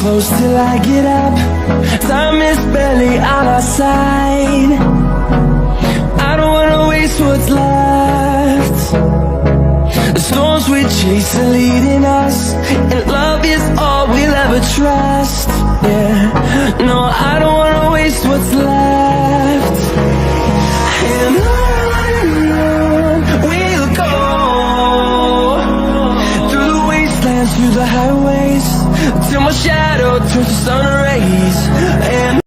close till I get up. Time is barely on our side. I don't wanna waste what's left. The storms we chase are leading us, and love is all we'll ever trust. Yeah, no, I don't wanna waste what's left. And on we'll go, through the wastelands, through the highways, till my shadow turns to sun rays. And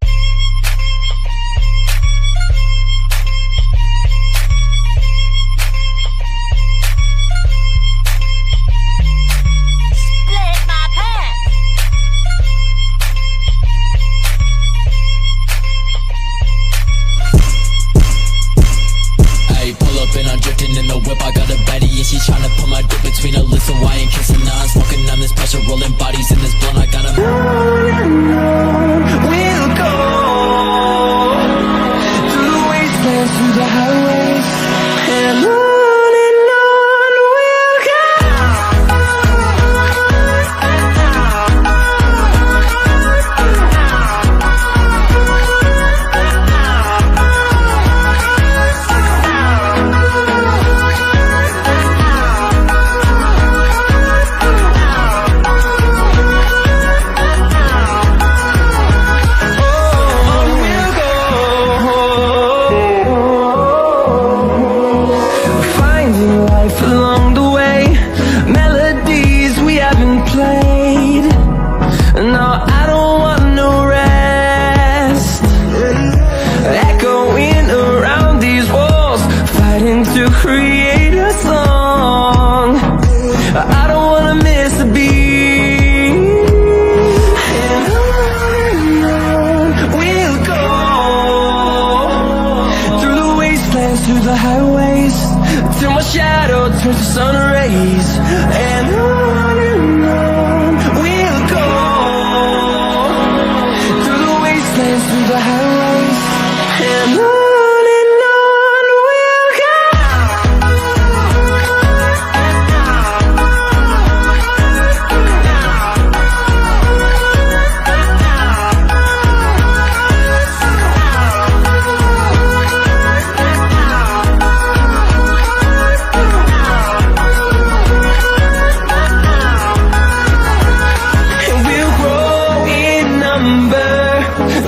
and I'm drifting in the whip. I got a baddie and she tryna put my dick between her lips. So I ain't kissing her. I'm smoking on this pressure, rolling bodies in this blunt. I got a we'll go, through the wastelands, through the highways, and on we'll go. Along the way, melodies we haven't played. No, I don't want no rest. Echoing around these walls, fighting to create a song. I don't wanna miss a beat. And on we'll go, through the wastelands, through the highways, till my shadow turns to sun rays. And on we'll go, through the wastelands, through the highways, and on we'll go.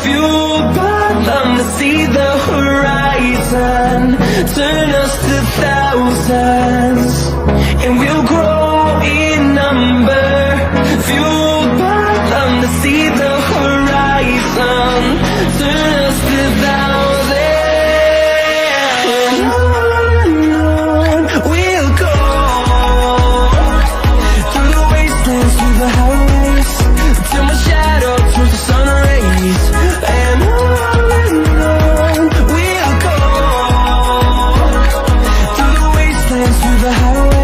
Fueled by them to see the horizon, turn us to thousands, and we'll grow in number. Fueled by them to see the horizon, turn us to thousands, and on we'll go, through the wastelands, through the highways, till my shadow turns to sun rays. And on we'll go, through the wastelands, through the highways.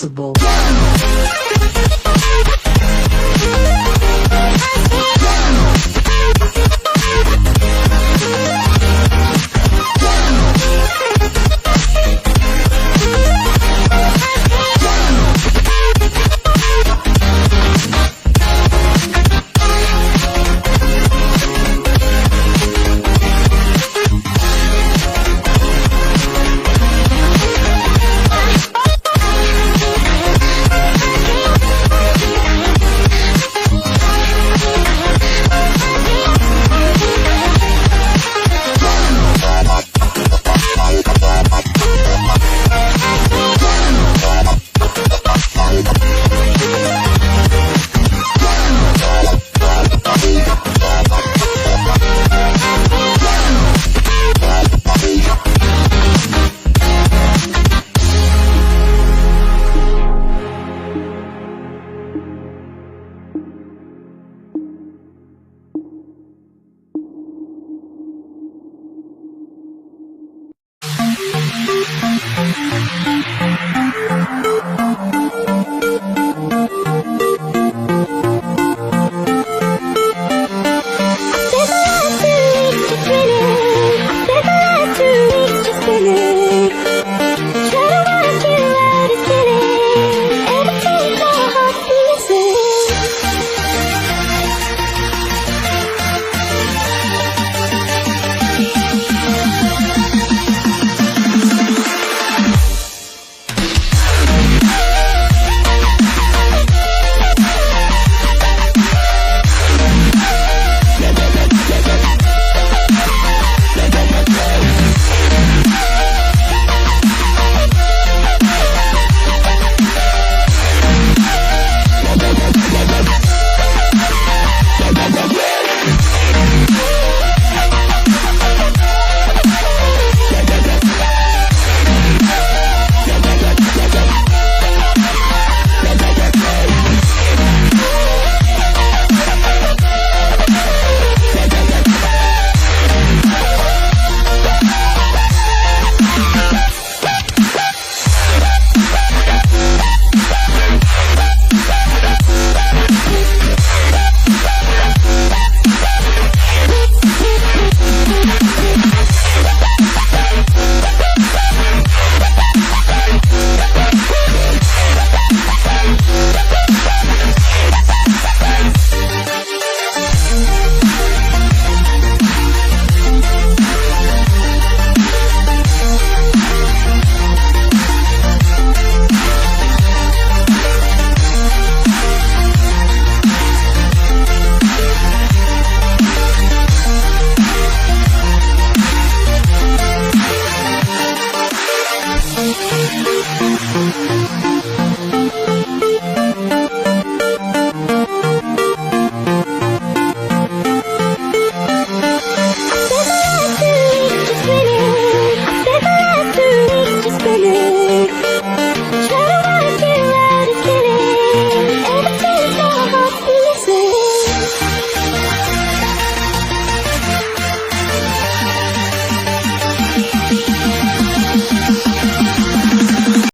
possible.